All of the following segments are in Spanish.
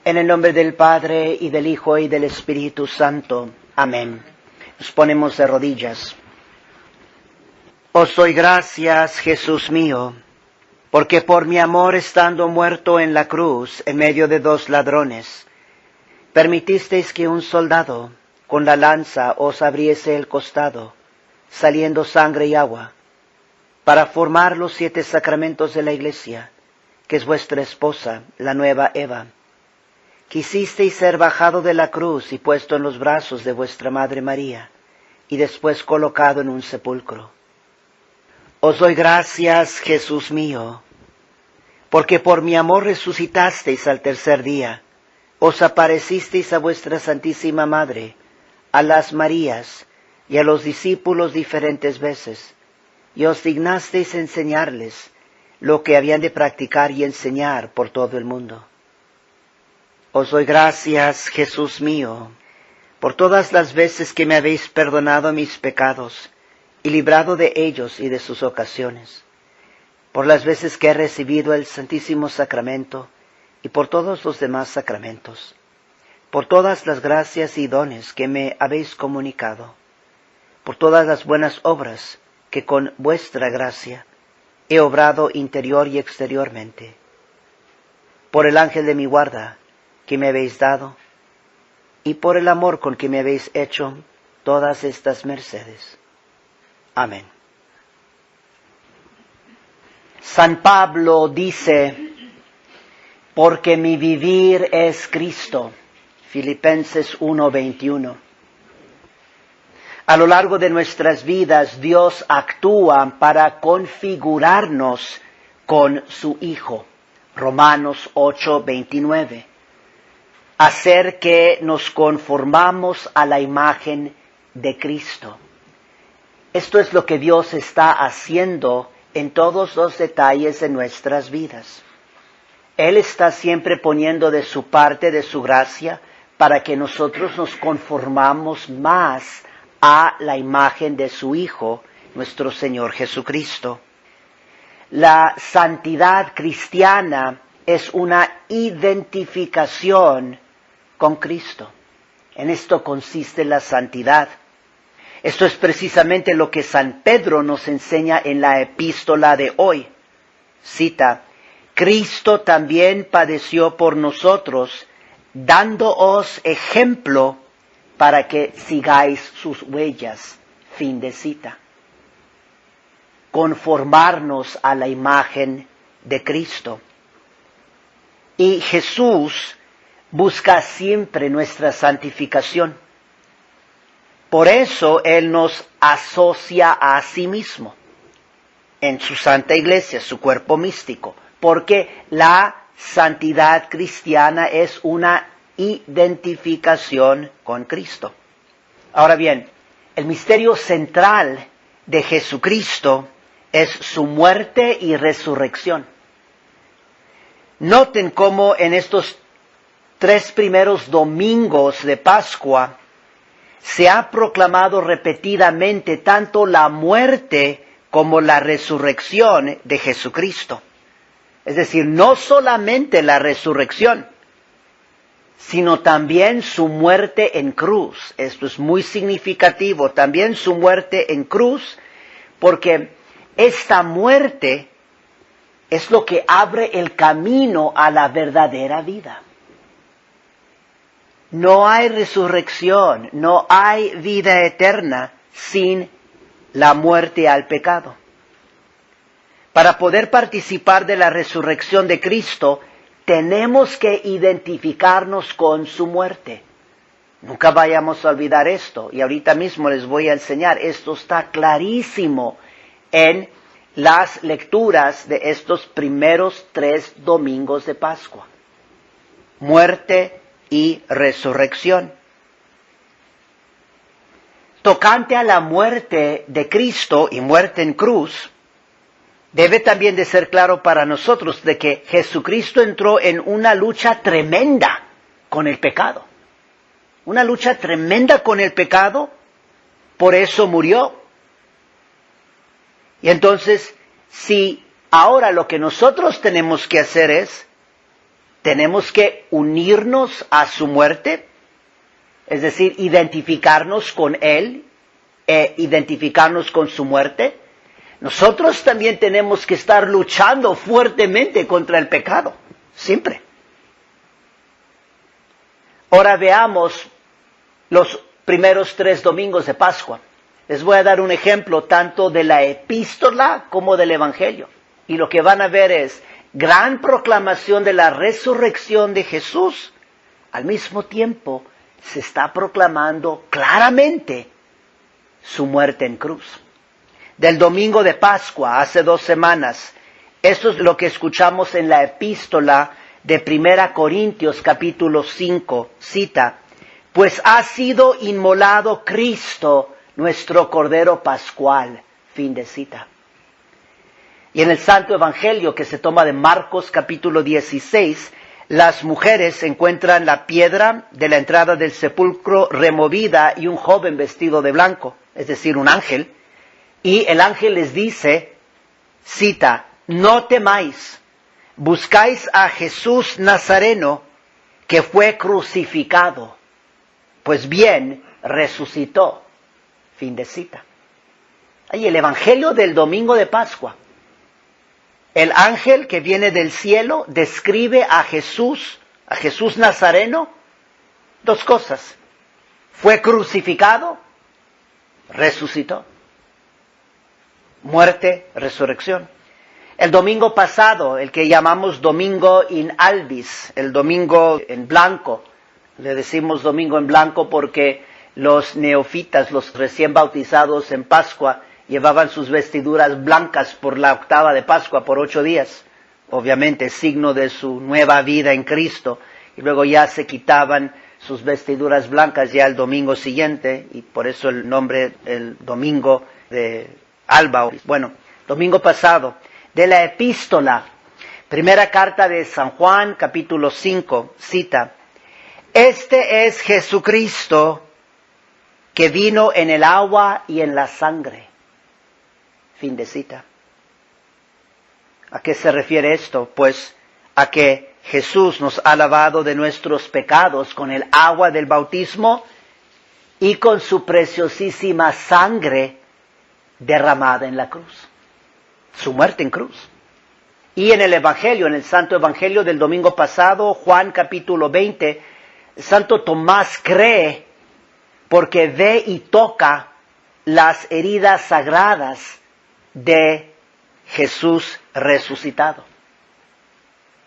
En el nombre del Padre, y del Hijo, y del Espíritu Santo. Amén. Nos ponemos de rodillas. Os doy gracias, Jesús mío, porque por mi amor estando muerto en la cruz, en medio de dos ladrones, permitisteis que un soldado con la lanza os abriese el costado, saliendo sangre y agua, para formar los 7 sacramentos de la Iglesia, que es vuestra esposa, la nueva Eva. Quisisteis ser bajado de la cruz y puesto en los brazos de vuestra Madre María, y después colocado en un sepulcro. Os doy gracias, Jesús mío, porque por mi amor resucitasteis al tercer día, os aparecisteis a vuestra Santísima Madre, a las Marías y a los discípulos diferentes veces, y os dignasteis enseñarles lo que habían de practicar y enseñar por todo el mundo. Os doy gracias, Jesús mío, por todas las veces que me habéis perdonado mis pecados y librado de ellos y de sus ocasiones, por las veces que he recibido el Santísimo Sacramento y por todos los demás sacramentos, por todas las gracias y dones que me habéis comunicado, por todas las buenas obras que con vuestra gracia he obrado interior y exteriormente, por el ángel de mi guarda que me habéis dado, y por el amor con que me habéis hecho todas estas mercedes. Amén. San Pablo dice, porque mi vivir es Cristo. Filipenses 1:21. A lo largo de nuestras vidas, Dios actúa para configurarnos con su Hijo. Romanos 8:29. Hacer que nos conformamos a la imagen de Cristo. Esto es lo que Dios está haciendo en todos los detalles de nuestras vidas. Él está siempre poniendo de su parte, de su gracia, para que nosotros nos conformamos más a la imagen de su Hijo, nuestro Señor Jesucristo. La santidad cristiana es una identificación con Cristo. En esto consiste la santidad. Esto es precisamente lo que San Pedro nos enseña en la epístola de hoy. Cita, Cristo también padeció por nosotros, dándoos ejemplo para que sigáis sus huellas. Fin de cita. Conformarnos a la imagen de Cristo. Y Jesús busca siempre nuestra santificación. Por eso Él nos asocia a sí mismo en su Santa Iglesia, su cuerpo místico, porque la santidad cristiana es una identificación con Cristo. Ahora bien, el misterio central de Jesucristo es su muerte y resurrección. Noten cómo en estos 3 primeros domingos de Pascua se ha proclamado repetidamente tanto la muerte como la resurrección de Jesucristo. Es decir, no solamente la resurrección, sino también su muerte en cruz. Esto es muy significativo, también su muerte en cruz, porque esta muerte es lo que abre el camino a la verdadera vida. No hay resurrección, no hay vida eterna sin la muerte al pecado. Para poder participar de la resurrección de Cristo, tenemos que identificarnos con su muerte. Nunca vayamos a olvidar esto, y ahorita mismo les voy a enseñar. Esto está clarísimo en las lecturas de estos primeros 3 domingos de Pascua. Muerte y resurrección. Tocante a la muerte de Cristo y muerte en cruz, debe también de ser claro para nosotros de que Jesucristo entró en una lucha tremenda con el pecado. Una lucha tremenda con el pecado, por eso murió. Y entonces, si ahora lo que nosotros tenemos que hacer es tenemos que unirnos a su muerte, es decir, identificarnos con Él e identificarnos con su muerte. Nosotros también tenemos que estar luchando fuertemente contra el pecado, siempre. Ahora veamos los primeros 3 domingos de Pascua. Les voy a dar un ejemplo tanto de la epístola como del Evangelio. Y lo que van a ver es gran proclamación de la resurrección de Jesús. Al mismo tiempo se está proclamando claramente su muerte en cruz. Del domingo de Pascua, hace 2 semanas, esto es lo que escuchamos en la epístola de 1 Corintios capítulo 5, cita, pues ha sido inmolado Cristo, nuestro Cordero Pascual, fin de cita. Y en el Santo Evangelio que se toma de Marcos capítulo 16, las mujeres encuentran la piedra de la entrada del sepulcro removida y un joven vestido de blanco, es decir, un ángel, y el ángel les dice, cita, no temáis, buscáis a Jesús Nazareno, que fue crucificado, pues bien resucitó, fin de cita. Ahí el Evangelio del domingo de Pascua. El ángel que viene del cielo describe a Jesús Nazareno, 2 cosas. Fue crucificado, resucitó. Muerte, resurrección. El domingo pasado, el que llamamos domingo in albis, el domingo en blanco, le decimos domingo en blanco porque los neofitas, los recién bautizados en Pascua, llevaban sus vestiduras blancas por la octava de Pascua, por 8 días. Obviamente, signo de su nueva vida en Cristo. Y luego ya se quitaban sus vestiduras blancas ya el domingo siguiente, y por eso el nombre, el domingo de Alba. Bueno, domingo pasado, de la epístola, primera carta de San Juan, capítulo 5, cita, este es Jesucristo que vino en el agua y en la sangre. Fin de cita. ¿A qué se refiere esto? Pues a que Jesús nos ha lavado de nuestros pecados con el agua del bautismo y con su preciosísima sangre derramada en la cruz. Su muerte en cruz. Y en el Evangelio, en el Santo Evangelio del domingo pasado, Juan capítulo 20, Santo Tomás cree porque ve y toca las heridas sagradas de Jesús resucitado.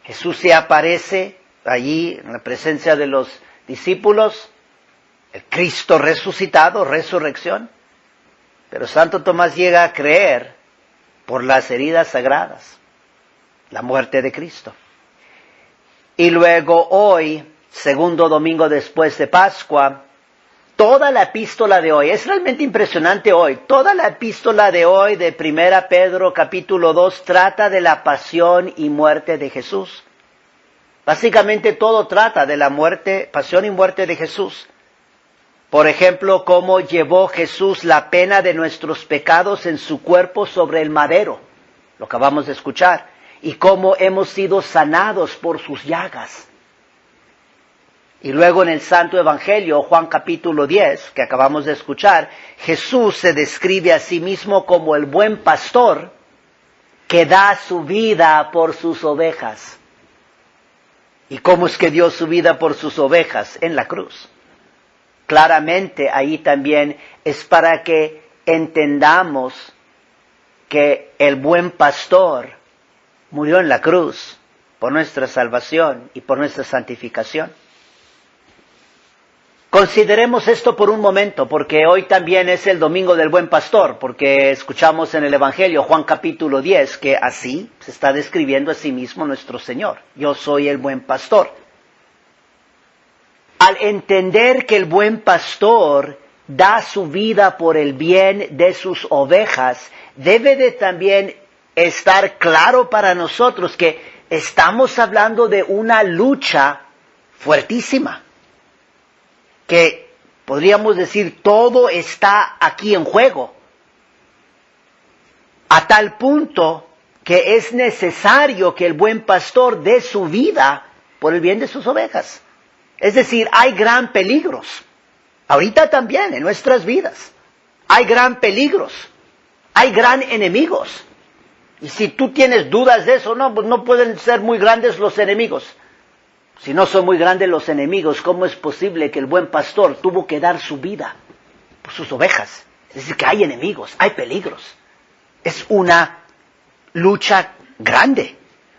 Jesús se aparece allí en la presencia de los discípulos, el Cristo resucitado, resurrección, pero Santo Tomás llega a creer por las heridas sagradas, la muerte de Cristo. Y luego hoy, segundo domingo después de Pascua, toda la epístola de hoy, es realmente impresionante hoy, toda la epístola de hoy de 1 Pedro capítulo 2 trata de la pasión y muerte de Jesús. Básicamente todo trata de la muerte, pasión y muerte de Jesús. Por ejemplo, cómo llevó Jesús la pena de nuestros pecados en su cuerpo sobre el madero, lo acabamos de escuchar, y cómo hemos sido sanados por sus llagas. Y luego en el Santo Evangelio, Juan capítulo 10, que acabamos de escuchar, Jesús se describe a sí mismo como el buen pastor que da su vida por sus ovejas. ¿Y cómo es que dio su vida por sus ovejas? En la cruz. Claramente ahí también es para que entendamos que el buen pastor murió en la cruz por nuestra salvación y por nuestra santificación. Consideremos esto por un momento, porque hoy también es el domingo del buen pastor, porque escuchamos en el Evangelio, Juan capítulo 10, que así se está describiendo a sí mismo nuestro Señor. Yo soy el buen pastor. Al entender que el buen pastor da su vida por el bien de sus ovejas, debe de también estar claro para nosotros que estamos hablando de una lucha fuertísima. Que podríamos decir todo está aquí en juego, a tal punto que es necesario que el buen pastor dé su vida por el bien de sus ovejas. Es decir, hay gran peligros. Ahorita también, en nuestras vidas. Hay gran peligros. Hay gran enemigos. Y si tú tienes dudas de eso, no, pues no pueden ser muy grandes los enemigos. Si no son muy grandes los enemigos, ¿cómo es posible que el buen pastor tuvo que dar su vida por sus ovejas? Es decir, que hay enemigos, hay peligros. Es una lucha grande.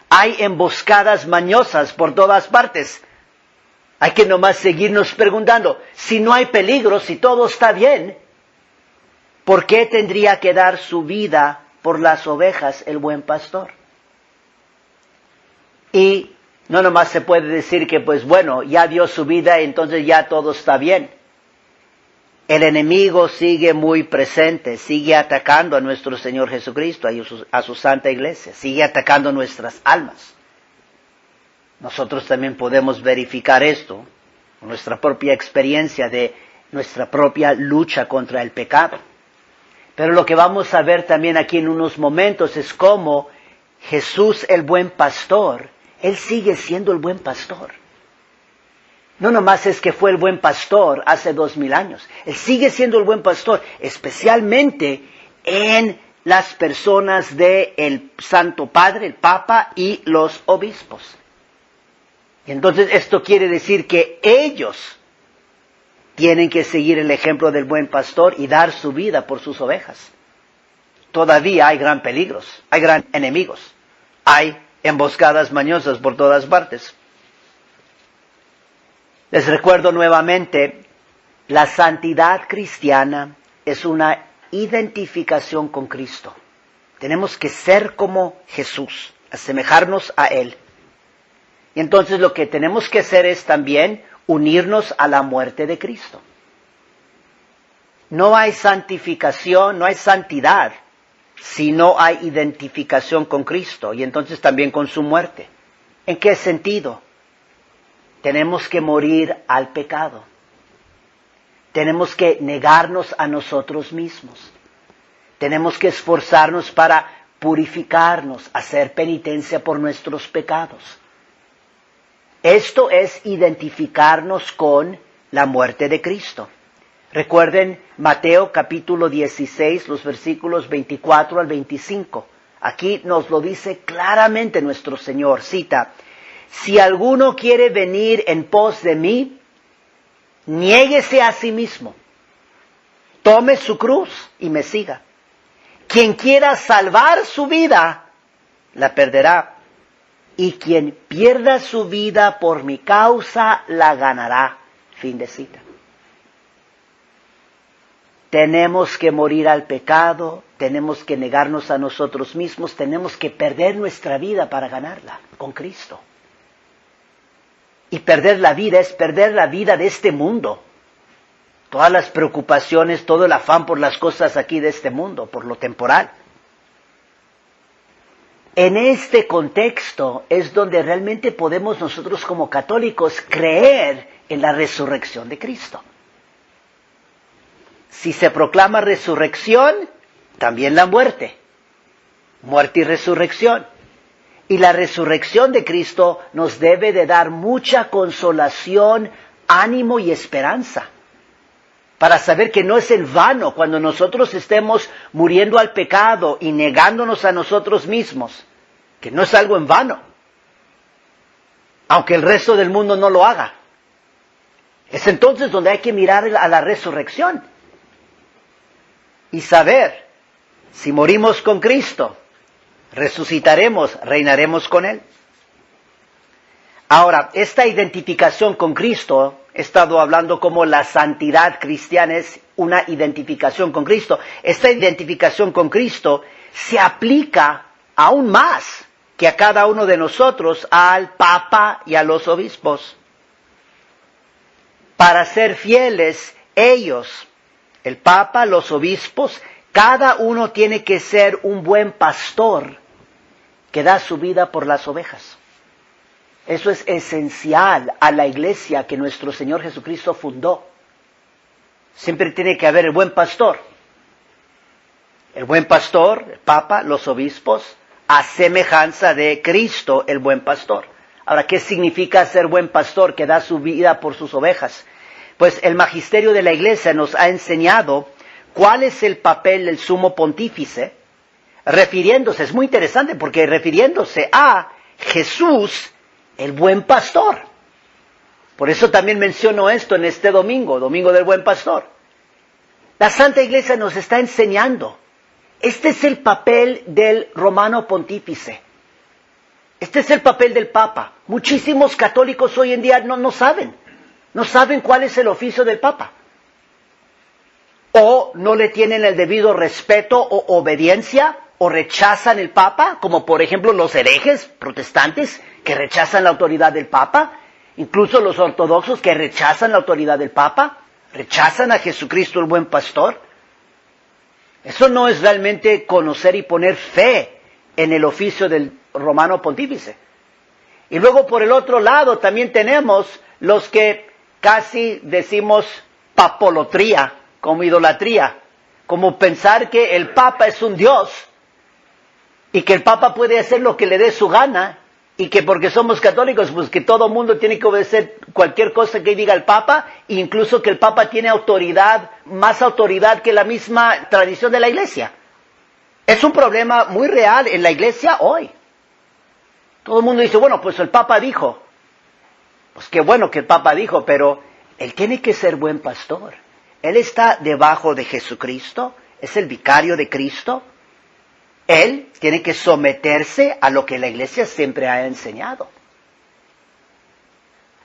Hay emboscadas mañosas por todas partes. Hay que nomás seguirnos preguntando, si no hay peligro, si todo está bien, ¿por qué tendría que dar su vida por las ovejas el buen pastor? Y no nomás se puede decir que, pues bueno, ya dio su vida, entonces ya todo está bien. El enemigo sigue muy presente, sigue atacando a nuestro Señor Jesucristo, a su santa iglesia, sigue atacando nuestras almas. Nosotros también podemos verificar esto, con nuestra propia experiencia de nuestra propia lucha contra el pecado. Pero lo que vamos a ver también aquí en unos momentos es cómo Jesús, el buen pastor, Él sigue siendo el buen pastor. No nomás es que fue el buen pastor hace 2000 años. Él sigue siendo el buen pastor, especialmente en las personas del Santo Padre, el Papa y los obispos. Y entonces esto quiere decir que ellos tienen que seguir el ejemplo del buen pastor y dar su vida por sus ovejas. Todavía hay gran peligros, hay gran enemigos, hay emboscadas mañosas por todas partes. Les recuerdo nuevamente, la santidad cristiana es una identificación con Cristo. Tenemos que ser como Jesús, asemejarnos a Él. Y entonces lo que tenemos que hacer es también unirnos a la muerte de Cristo. No hay santificación, no hay santidad, si no hay identificación con Cristo y entonces también con su muerte. ¿En qué sentido? Tenemos que morir al pecado. Tenemos que negarnos a nosotros mismos. Tenemos que esforzarnos para purificarnos, hacer penitencia por nuestros pecados. Esto es identificarnos con la muerte de Cristo. Recuerden Mateo capítulo 16, los versículos 24 al 25. Aquí nos lo dice claramente nuestro Señor, cita: si alguno quiere venir en pos de mí, niéguese a sí mismo, tome su cruz y me siga. Quien quiera salvar su vida, la perderá. Y quien pierda su vida por mi causa, la ganará. Fin de cita. Tenemos que morir al pecado, tenemos que negarnos a nosotros mismos, tenemos que perder nuestra vida para ganarla con Cristo. Y perder la vida es perder la vida de este mundo. Todas las preocupaciones, todo el afán por las cosas aquí de este mundo, por lo temporal. En este contexto es donde realmente podemos nosotros como católicos creer en la resurrección de Cristo. Si se proclama resurrección, también la muerte. Muerte y resurrección. Y la resurrección de Cristo nos debe de dar mucha consolación, ánimo y esperanza. Para saber que no es en vano cuando nosotros estemos muriendo al pecado y negándonos a nosotros mismos. Que no es algo en vano. Aunque el resto del mundo no lo haga. Es entonces donde hay que mirar a la resurrección. Y saber, si morimos con Cristo, resucitaremos, reinaremos con Él. Ahora, esta identificación con Cristo, he estado hablando como la santidad cristiana es una identificación con Cristo. Esta identificación con Cristo se aplica aún más que a cada uno de nosotros, al Papa y a los obispos. Para ser fieles, ellos, el Papa, los obispos, cada uno tiene que ser un buen pastor que da su vida por las ovejas. Eso es esencial a la iglesia que nuestro Señor Jesucristo fundó. Siempre tiene que haber el buen pastor. El buen pastor, el Papa, los obispos, a semejanza de Cristo, el buen pastor. Ahora, ¿qué significa ser buen pastor que da su vida por sus ovejas? Pues el magisterio de la Iglesia nos ha enseñado cuál es el papel del sumo pontífice, refiriéndose, es muy interesante porque refiriéndose a Jesús, el buen pastor. Por eso también menciono esto en este domingo, Domingo del Buen Pastor. La Santa Iglesia nos está enseñando, este es el papel del romano pontífice. Este es el papel del Papa. Muchísimos católicos hoy en día no saben cuál es el oficio del Papa. O no le tienen el debido respeto o obediencia, o rechazan el Papa, como por ejemplo los herejes protestantes que rechazan la autoridad del Papa, incluso los ortodoxos que rechazan la autoridad del Papa, rechazan a Jesucristo el buen pastor. Eso no es realmente conocer y poner fe en el oficio del romano pontífice. Y luego por el otro lado también tenemos los que casi decimos papolatría, como idolatría, como pensar que el Papa es un Dios y que el Papa puede hacer lo que le dé su gana y que porque somos católicos pues que todo mundo tiene que obedecer cualquier cosa que diga el Papa, e incluso que el Papa tiene autoridad, más autoridad que la misma tradición de la Iglesia. Es un problema muy real en la Iglesia hoy. Todo el mundo dice, bueno, pues el Papa dijo. Pues qué bueno que el Papa dijo, pero él tiene que ser buen pastor. Él está debajo de Jesucristo, es el vicario de Cristo. Él tiene que someterse a lo que la Iglesia siempre ha enseñado.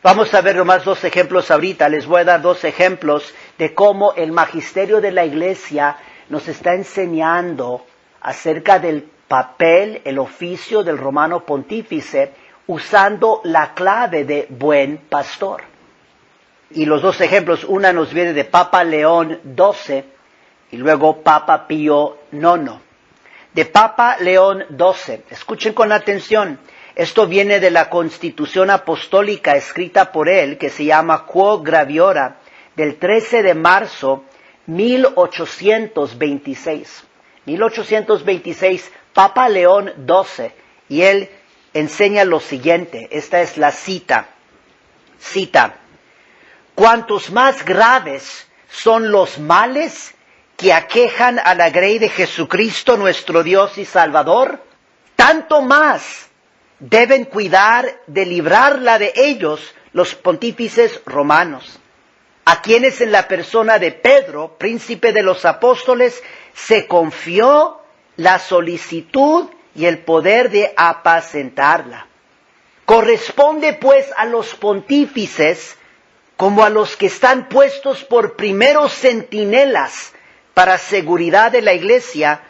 Vamos a ver nomás dos ejemplos ahorita. Les voy a dar dos ejemplos de cómo el magisterio de la Iglesia nos está enseñando acerca del papel, el oficio del romano pontífice, usando la clave de buen pastor. Y los dos ejemplos, una nos viene de Papa León XII y luego Papa Pío IX. De Papa León XII, escuchen con atención, esto viene de la Constitución Apostólica escrita por él, que se llama Quo Graviora, del 13 de marzo 1826. 1826, Papa León XII, y él enseña lo siguiente, esta es la cita. Cuantos más graves son los males que aquejan a la grey de Jesucristo nuestro Dios y Salvador, tanto más deben cuidar de librarla de ellos los pontífices romanos, a quienes en la persona de Pedro, príncipe de los apóstoles, se confió la solicitud y el poder de apacentarla. Corresponde pues a los pontífices, como a los que están puestos por primeros centinelas para seguridad de la Iglesia,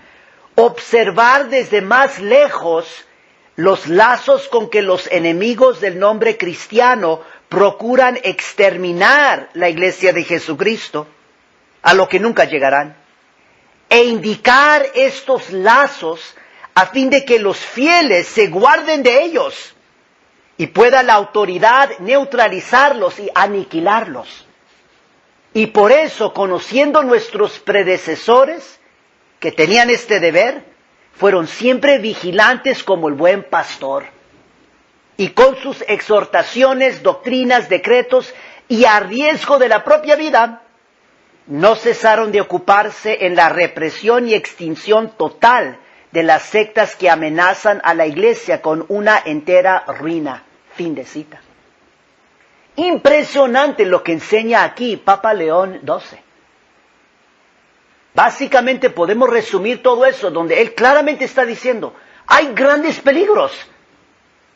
observar desde más lejos los lazos con que los enemigos del nombre cristiano procuran exterminar la Iglesia de Jesucristo, a lo que nunca llegarán, e indicar estos lazos a fin de que los fieles se guarden de ellos y pueda la autoridad neutralizarlos y aniquilarlos. Y por eso, conociendo nuestros predecesores que tenían este deber, fueron siempre vigilantes como el buen pastor. Y con sus exhortaciones, doctrinas, decretos y a riesgo de la propia vida, no cesaron de ocuparse en la represión y extinción total de las sectas que amenazan a la Iglesia con una entera ruina. Fin de cita. Impresionante lo que enseña aquí Papa León XII. Básicamente podemos resumir todo eso, donde él claramente está diciendo, hay grandes peligros.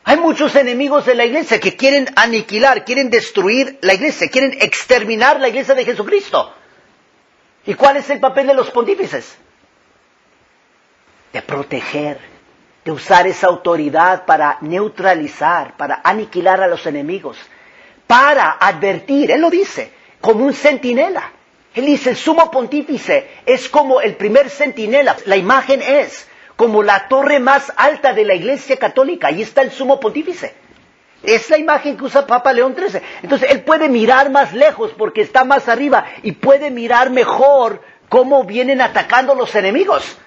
Hay muchos enemigos de la Iglesia que quieren aniquilar, quieren destruir la Iglesia, quieren exterminar la Iglesia de Jesucristo. ¿Y cuál es el papel de los pontífices? De proteger, de usar esa autoridad para neutralizar, para aniquilar a los enemigos, para advertir, él lo dice, como un centinela. Él dice, el sumo pontífice es como el primer centinela. La imagen es como la torre más alta de la Iglesia Católica. Ahí está el sumo pontífice. Es la imagen que usa Papa León XIII. Entonces, él puede mirar más lejos porque está más arriba y puede mirar mejor cómo vienen atacando los enemigos.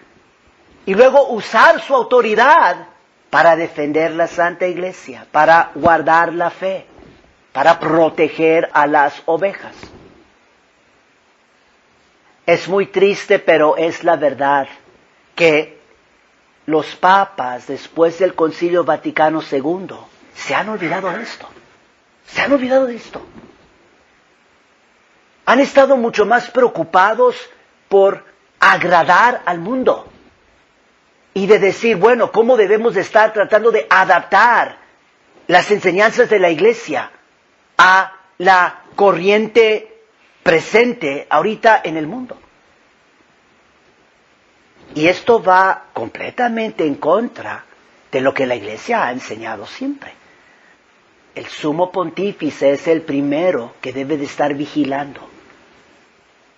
Y luego usar su autoridad para defender la Santa Iglesia, para guardar la fe, para proteger a las ovejas. Es muy triste, pero es la verdad, que los papas, después del Concilio Vaticano II, se han olvidado de esto. Se han olvidado de esto. Han estado mucho más preocupados por agradar al mundo y de decir, bueno, ¿cómo debemos de estar tratando de adaptar las enseñanzas de la Iglesia a la corriente presente ahorita en el mundo? Y esto va completamente en contra de lo que la Iglesia ha enseñado siempre. El sumo pontífice es el primero que debe de estar vigilando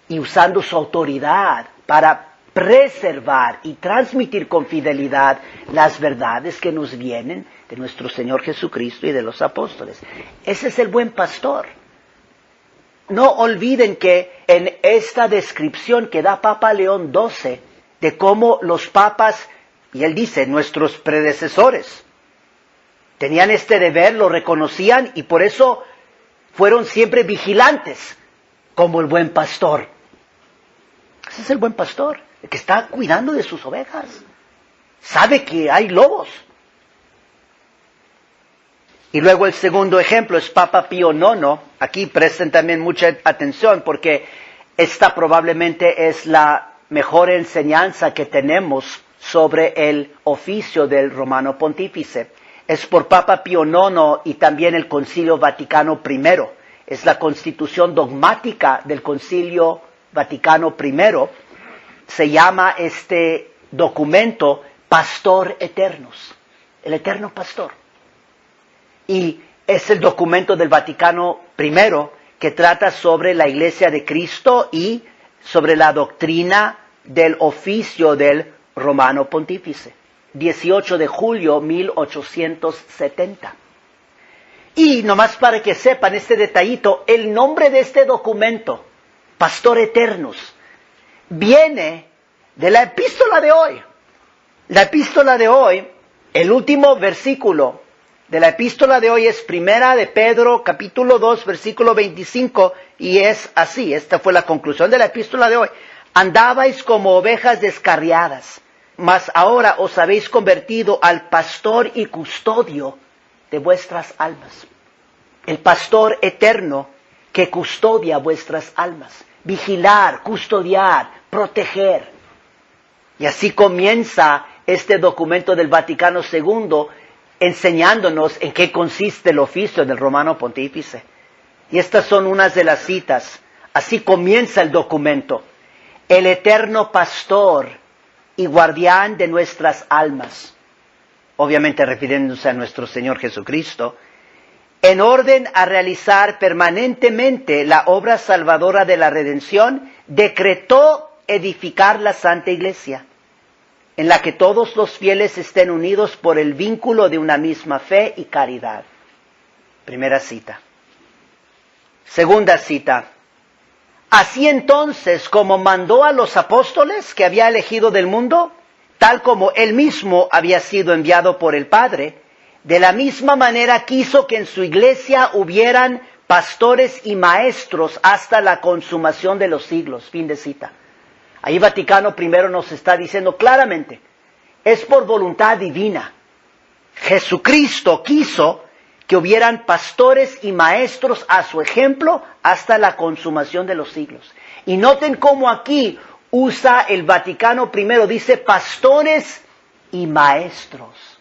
y usando su autoridad para preservar y transmitir con fidelidad las verdades que nos vienen de nuestro Señor Jesucristo y de los apóstoles. Ese es el buen pastor. No olviden que en esta descripción que da Papa León XII de cómo los papas, y él dice, nuestros predecesores, tenían este deber, lo reconocían y por eso fueron siempre vigilantes, como el buen pastor. Ese es el buen pastor, el que está cuidando de sus ovejas. Sabe que hay lobos. Y luego el segundo ejemplo es Papa Pío IX. Aquí presten también mucha atención porque esta probablemente es la mejor enseñanza que tenemos sobre el oficio del Romano Pontífice. Es por Papa Pío IX y también el Concilio Vaticano I. Es la constitución dogmática del Concilio Vaticano I. Se llama este documento Pastor Eternus, el eterno pastor. Y es el documento del Vaticano I que trata sobre la Iglesia de Cristo y sobre la doctrina del oficio del Romano Pontífice. 18 de julio 1870. Y nomás para que sepan este detallito, el nombre de este documento, Pastor Eternus, viene de la epístola de hoy. La epístola de hoy, el último versículo de la epístola de hoy es Primera de Pedro, capítulo 2, versículo 25, y es así, esta fue la conclusión de la epístola de hoy. Andabais como ovejas descarriadas, mas ahora os habéis convertido al pastor y custodio de vuestras almas. El pastor eterno que custodia vuestras almas. Vigilar, custodiar, proteger. Y así comienza este documento del Vaticano II enseñándonos en qué consiste el oficio del Romano Pontífice. Y estas son unas de las citas. Así comienza el documento. El eterno pastor y guardián de nuestras almas, obviamente refiriéndose a nuestro Señor Jesucristo, en orden a realizar permanentemente la obra salvadora de la redención, decretó edificar la Santa Iglesia, en la que todos los fieles estén unidos por el vínculo de una misma fe y caridad. Primera cita. Segunda cita. Así entonces, como mandó a los apóstoles que había elegido del mundo, tal como él mismo había sido enviado por el Padre, de la misma manera quiso que en su iglesia hubieran pastores y maestros hasta la consumación de los siglos. Fin de cita. Ahí Vaticano I nos está diciendo claramente, es por voluntad divina. Jesucristo quiso que hubieran pastores y maestros a su ejemplo hasta la consumación de los siglos. Y noten cómo aquí usa el Vaticano I, dice pastores y maestros.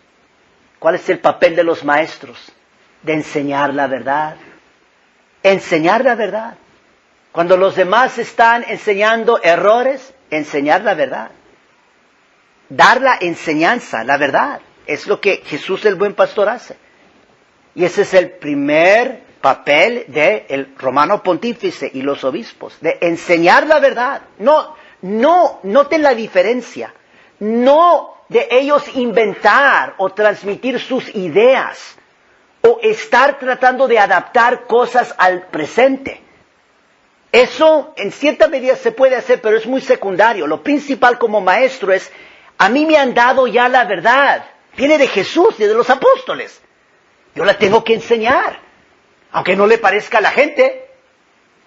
¿Cuál es el papel de los maestros? De enseñar la verdad. Enseñar la verdad. Cuando los demás están enseñando errores, enseñar la verdad. Dar la enseñanza, la verdad. Es lo que Jesús el buen pastor hace. Y ese es el primer papel del Romano Pontífice y los obispos, de enseñar la verdad. Noten la diferencia. No de ellos inventar o transmitir sus ideas o estar tratando de adaptar cosas al presente. Eso en cierta medida se puede hacer, pero es muy secundario. Lo principal como maestro es, a mí me han dado ya la verdad. Viene de Jesús y de los apóstoles. Yo la tengo que enseñar, aunque no le parezca a la gente.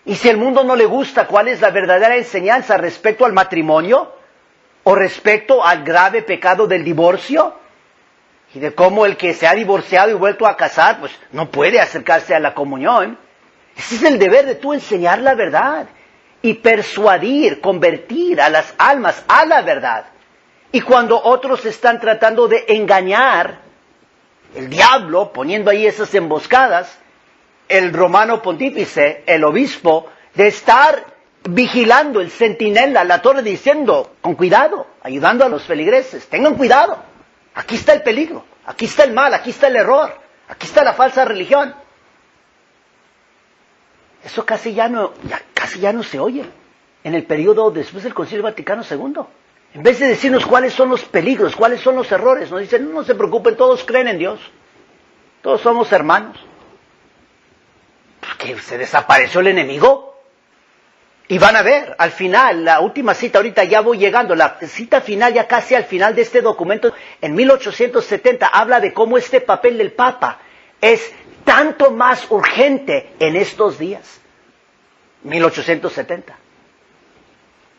Y si el mundo no le gusta, ¿cuál es la verdadera enseñanza respecto al matrimonio? ¿O respecto al grave pecado del divorcio? Y de cómo el que se ha divorciado y vuelto a casar, pues no puede acercarse a la comunión. Ese es el deber de tú enseñar la verdad y persuadir, convertir a las almas a la verdad. Y cuando otros están tratando de engañar, el diablo, poniendo ahí esas emboscadas, el romano pontífice, el obispo, de estar vigilando el centinela, la torre, diciendo, con cuidado, ayudando a los feligreses, tengan cuidado, aquí está el peligro, aquí está el mal, aquí está el error, aquí está la falsa religión. Eso casi ya no se oye en el periodo después del Concilio Vaticano II. En vez de decirnos cuáles son los peligros, cuáles son los errores, nos dicen, no se preocupen, todos creen en Dios, todos somos hermanos. ¿Que se desapareció el enemigo? Y van a ver, al final, la última cita, ahorita ya voy llegando, la cita final, ya casi al final de este documento, en 1870, habla de cómo este papel del Papa es tanto más urgente en estos días. 1870.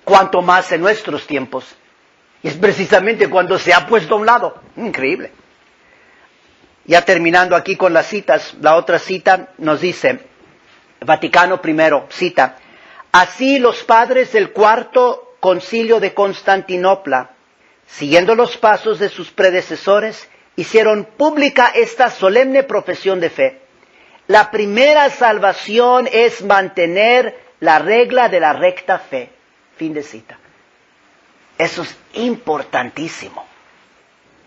Cuanto más en nuestros tiempos. Y es precisamente cuando se ha puesto a un lado. Increíble. Ya terminando aquí con las citas, la otra cita nos dice, Vaticano I, cita, así los padres del Cuarto Concilio de Constantinopla, siguiendo los pasos de sus predecesores, hicieron pública esta solemne profesión de fe. La primera salvación es mantener la regla de la recta fe. Fin de cita. Eso es importantísimo.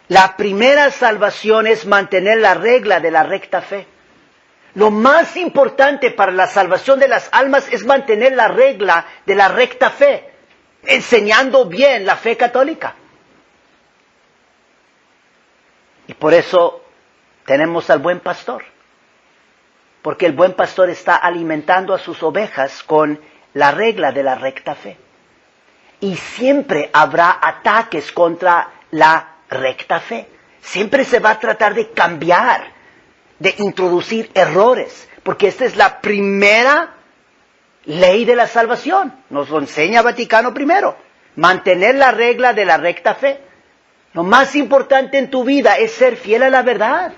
La primera salvación es mantener la regla de la recta fe. Lo más importante para la salvación de las almas es mantener la regla de la recta fe, enseñando bien la fe católica. Y por eso tenemos al buen pastor, porque el buen pastor está alimentando a sus ovejas con la regla de la recta fe. Y siempre habrá ataques contra la recta fe. Siempre se va a tratar de cambiar, de introducir errores, porque esta es la primera ley de la salvación. Nos lo enseña Vaticano I. Mantener la regla de la recta fe. Lo más importante en tu vida es ser fiel a la verdad.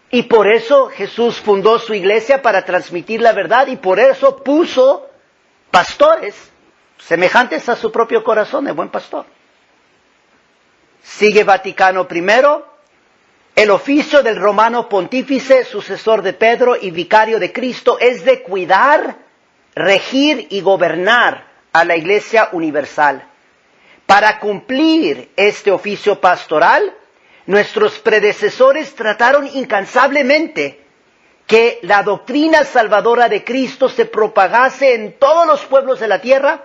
Y por eso Jesús fundó su iglesia para transmitir la verdad, y por eso puso pastores semejantes a su propio corazón de buen pastor. Sigue Vaticano I. El oficio del romano pontífice, sucesor de Pedro y vicario de Cristo, es de cuidar, regir y gobernar a la Iglesia universal. Para cumplir este oficio pastoral, nuestros predecesores trataron incansablemente que la doctrina salvadora de Cristo se propagase en todos los pueblos de la tierra,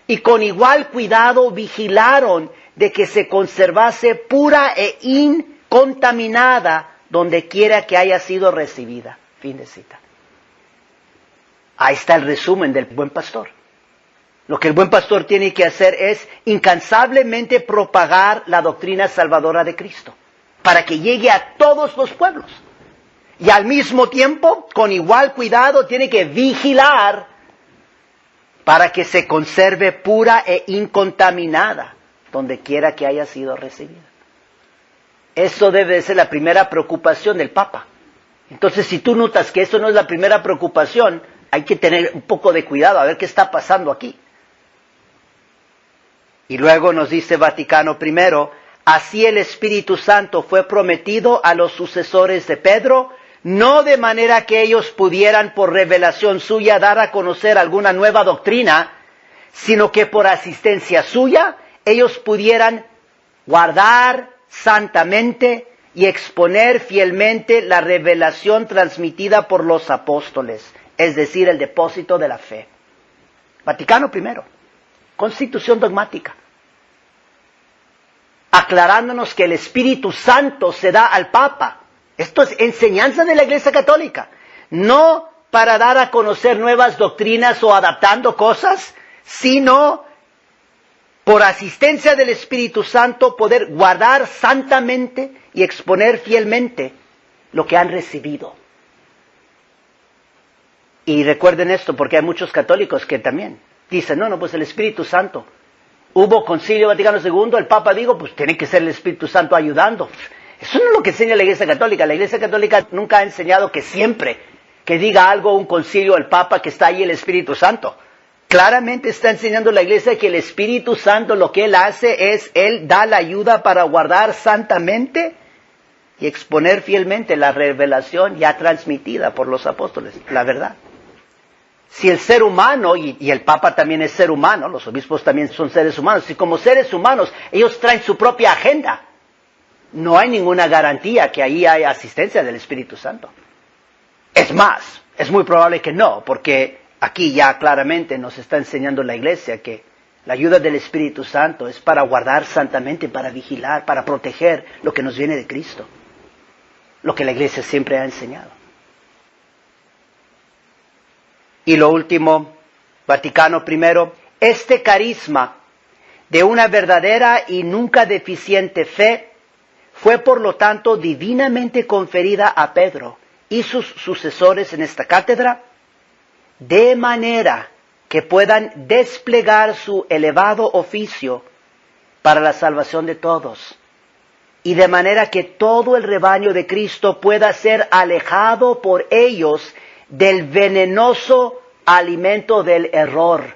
y con igual cuidado vigilaron de que se conservase pura e incontaminada donde quiera que haya sido recibida. Fin de cita. Ahí está el resumen del buen pastor. Lo que el buen pastor tiene que hacer es incansablemente propagar la doctrina salvadora de Cristo, para que llegue a todos los pueblos. Y al mismo tiempo, con igual cuidado, tiene que vigilar para que se conserve pura e incontaminada donde quiera que haya sido recibida. Eso debe de ser la primera preocupación del Papa. Entonces, si tú notas que eso no es la primera preocupación, hay que tener un poco de cuidado a ver qué está pasando aquí. Y luego nos dice Vaticano I, así el Espíritu Santo fue prometido a los sucesores de Pedro, no de manera que ellos pudieran por revelación suya dar a conocer alguna nueva doctrina, sino que por asistencia suya ellos pudieran guardar santamente y exponer fielmente la revelación transmitida por los apóstoles, es decir, el depósito de la fe. Vaticano I, Constitución dogmática, aclarándonos que el Espíritu Santo se da al Papa. Esto es enseñanza de la Iglesia Católica, no para dar a conocer nuevas doctrinas o adaptando cosas, sino por asistencia del Espíritu Santo, poder guardar santamente y exponer fielmente lo que han recibido. Y recuerden esto, porque hay muchos católicos que también dicen, no, pues el Espíritu Santo. Hubo Concilio Vaticano II, el Papa dijo, pues tiene que ser el Espíritu Santo ayudando. Eso no es lo que enseña la Iglesia Católica. La Iglesia Católica nunca ha enseñado que siempre que diga algo un concilio, el Papa, que está ahí el Espíritu Santo. Claramente está enseñando la Iglesia que el Espíritu Santo lo que Él hace es, Él da la ayuda para guardar santamente y exponer fielmente la revelación ya transmitida por los apóstoles, la verdad. Si el ser humano, y el Papa también es ser humano, los obispos también son seres humanos, si como seres humanos ellos traen su propia agenda, no hay ninguna garantía que ahí haya asistencia del Espíritu Santo. Es más, es muy probable que no, porque aquí ya claramente nos está enseñando la Iglesia que la ayuda del Espíritu Santo es para guardar santamente, para vigilar, para proteger lo que nos viene de Cristo. Lo que la Iglesia siempre ha enseñado. Y lo último, Vaticano I, este carisma de una verdadera y nunca deficiente fe fue por lo tanto divinamente conferida a Pedro y sus sucesores en esta cátedra, de manera que puedan desplegar su elevado oficio para la salvación de todos, y de manera que todo el rebaño de Cristo pueda ser alejado por ellos del venenoso alimento del error,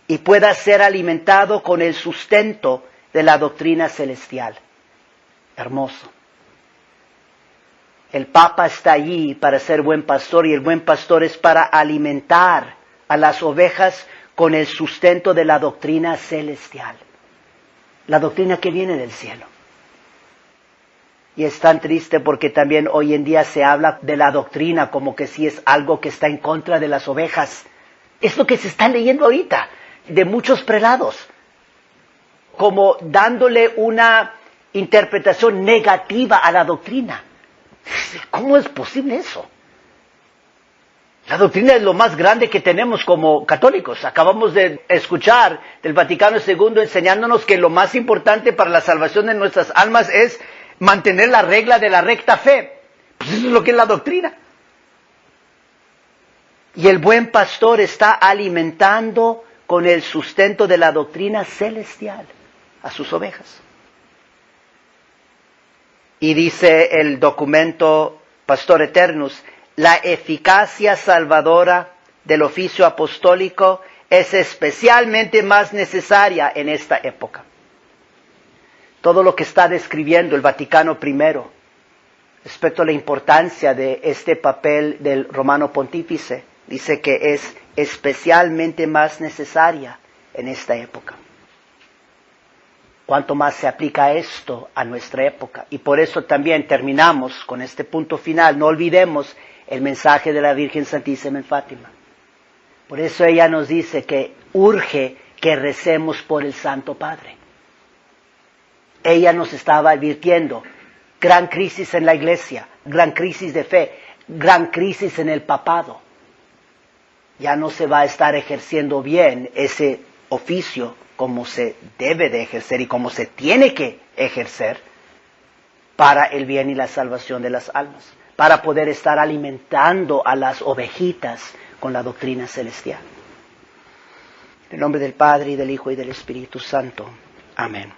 y pueda ser alimentado con el sustento de la doctrina celestial. Hermoso. El Papa está allí para ser buen pastor, y el buen pastor es para alimentar a las ovejas con el sustento de la doctrina celestial. La doctrina que viene del cielo. Y es tan triste porque también hoy en día se habla de la doctrina como que si es algo que está en contra de las ovejas. Es lo que se está leyendo ahorita, de muchos prelados, como dándole una interpretación negativa a la doctrina. ¿Cómo es posible eso? La doctrina es lo más grande que tenemos como católicos. Acabamos de escuchar del Vaticano II enseñándonos que lo más importante para la salvación de nuestras almas es mantener la regla de la recta fe. Pues eso es lo que es la doctrina. Y el buen pastor está alimentando con el sustento de la doctrina celestial a sus ovejas. Y dice el documento Pastor Eternus, la eficacia salvadora del oficio apostólico es especialmente más necesaria en esta época. Todo lo que está describiendo el Vaticano I respecto a la importancia de este papel del romano pontífice, dice que es especialmente más necesaria en esta época. ¿Cuánto más se aplica esto a nuestra época? Y por eso también terminamos con este punto final. No olvidemos el mensaje de la Virgen Santísima en Fátima. Por eso ella nos dice que urge que recemos por el Santo Padre. Ella nos estaba advirtiendo, gran crisis en la Iglesia, gran crisis de fe, gran crisis en el papado. Ya no se va a estar ejerciendo bien ese oficio como se debe de ejercer y como se tiene que ejercer para el bien y la salvación de las almas, para poder estar alimentando a las ovejitas con la doctrina celestial. En el nombre del Padre, y del Hijo, y del Espíritu Santo. Amén.